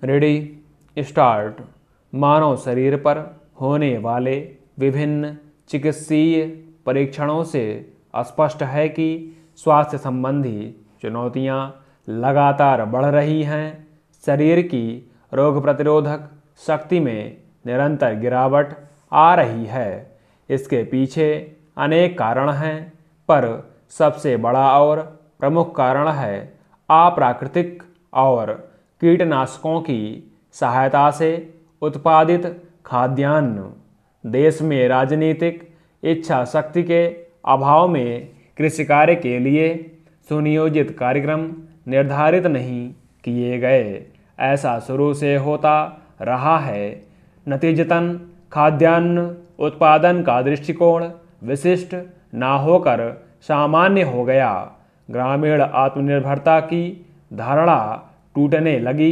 Ready start. मानव शरीर पर होने वाले विभिन्न चिकित्सीय परीक्षणों से स्पष्ट है कि स्वास्थ्य संबंधी चुनौतियां लगातार बढ़ रही हैं। शरीर की रोग प्रतिरोधक शक्ति में निरंतर गिरावट आ रही है। इसके पीछे अनेक कारण हैं, पर सबसे बड़ा और प्रमुख कारण है अप्राकृतिक और कीटनाशकों की सहायता से उत्पादित खाद्यान्न। देश में राजनीतिक इच्छा शक्ति के अभाव में कृषि कार्य के लिए सुनियोजित कार्यक्रम निर्धारित नहीं किए गए। ऐसा शुरू से होता रहा है। नतीजतन खाद्यान्न उत्पादन का दृष्टिकोण विशिष्ट ना होकर सामान्य हो गया। ग्रामीण आत्मनिर्भरता की धारणा टूटने लगी।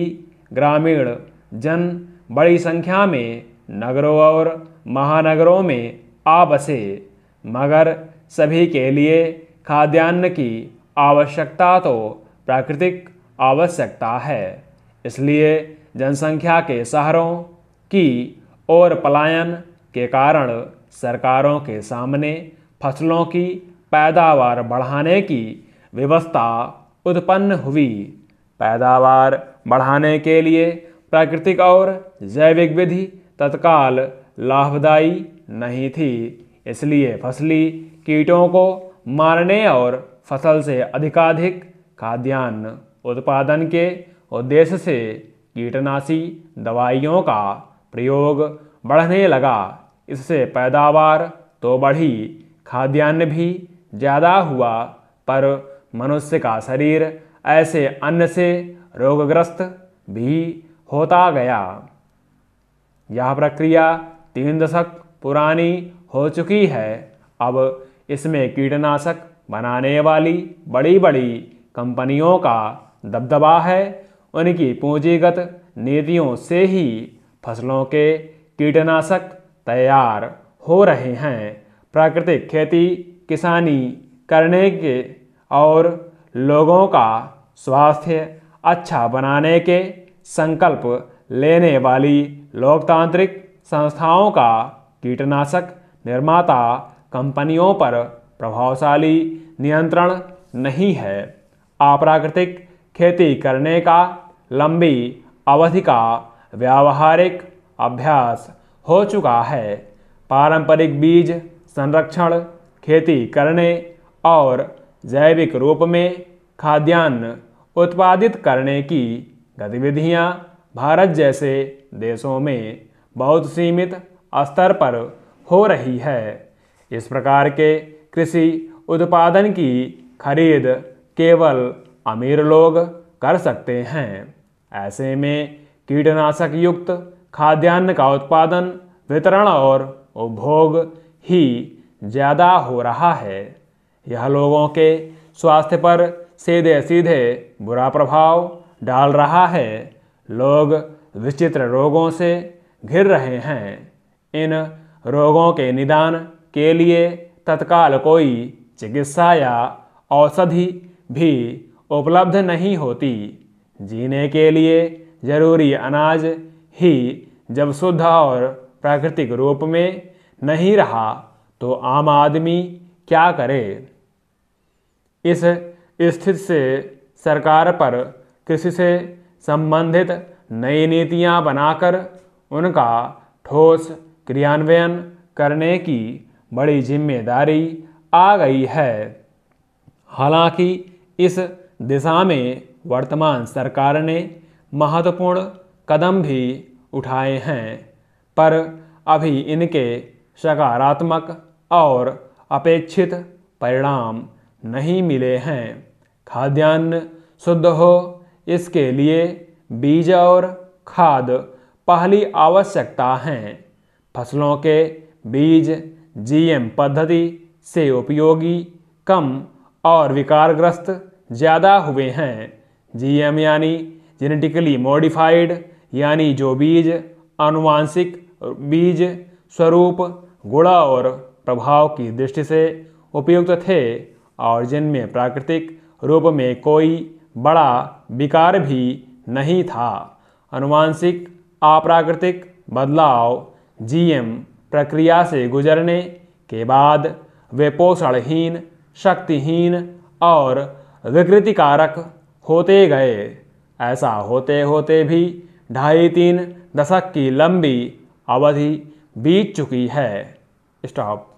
ग्रामीण जन बड़ी संख्या में नगरों और महानगरों में आ बसे, मगर सभी के लिए खाद्यान्न की आवश्यकता तो प्राकृतिक आवश्यकता है। इसलिए जनसंख्या के शहरों की ओर पलायन के कारण सरकारों के सामने फसलों की पैदावार बढ़ाने की व्यवस्था उत्पन्न हुई। पैदावार बढ़ाने के लिए प्राकृतिक और जैविक विधि तत्काल लाभदायी नहीं थी। इसलिए फसली कीटों को मारने और फसल से अधिकाधिक खाद्यान्न उत्पादन के उद्देश्य से कीटनाशी दवाइयों का प्रयोग बढ़ने लगा। इससे पैदावार तो बढ़ी, खाद्यान्न भी ज़्यादा हुआ, पर मनुष्य का शरीर ऐसे अन्न से रोगग्रस्त भी होता गया। यह प्रक्रिया 3 दशक पुरानी हो चुकी है। अब इसमें कीटनाशक बनाने वाली बड़ी बड़ी कंपनियों का दबदबा है। उनकी पूंजीगत नीतियों से ही फसलों के कीटनाशक तैयार हो रहे हैं। प्राकृतिक खेती किसानी करने के और लोगों का स्वास्थ्य अच्छा बनाने के संकल्प लेने वाली लोकतांत्रिक संस्थाओं का कीटनाशक निर्माता कंपनियों पर प्रभावशाली नियंत्रण नहीं है। अप्राकृतिक खेती करने का लंबी अवधि का व्यावहारिक अभ्यास हो चुका है। पारंपरिक बीज संरक्षण, खेती करने और जैविक रूप में खाद्यान्न उत्पादित करने की गतिविधियां भारत जैसे देशों में बहुत सीमित स्तर पर हो रही है। इस प्रकार के कृषि उत्पादन की खरीद केवल अमीर लोग कर सकते हैं। ऐसे में कीटनाशक युक्त खाद्यान्न का उत्पादन, वितरण और उपभोग ही ज़्यादा हो रहा है। यह लोगों के स्वास्थ्य पर सीधे सीधे बुरा प्रभाव डाल रहा है। लोग विचित्र रोगों से घिर रहे हैं। इन रोगों के निदान के लिए तत्काल कोई चिकित्सा या औषधि भी उपलब्ध नहीं होती। जीने के लिए जरूरी अनाज ही जब शुद्ध और प्राकृतिक रूप में नहीं रहा, तो आम आदमी क्या करे? इस स्थिति से सरकार पर कृषि से संबंधित नई नीतियां बनाकर उनका ठोस क्रियान्वयन करने की बड़ी जिम्मेदारी आ गई है। हालांकि इस दिशा में वर्तमान सरकार ने महत्वपूर्ण कदम भी उठाए हैं, पर अभी इनके सकारात्मक और अपेक्षित परिणाम नहीं मिले हैं। खाद्यान्न शुद्ध हो, इसके लिए बीज और खाद पहली आवश्यकता हैं। फसलों के बीज जीएम पद्धति से उपयोगी कम और विकारग्रस्त ज़्यादा हुए हैं। जीएम यानी जेनेटिकली मॉडिफाइड, यानी जो बीज आनुवांशिक बीज स्वरूप, गुण और प्रभाव की दृष्टि से उपयुक्त थे और जिनमें प्राकृतिक रूप में कोई बड़ा विकार भी नहीं था। अनुवांशिक अप्राकृतिक बदलाव जीएम प्रक्रिया से गुजरने के बाद वे पोषणहीन, शक्तिहीन और विकृतिकारक होते गए। ऐसा होते होते भी 2.5-3 दशक की लंबी अवधि बीत चुकी है। स्टॉप।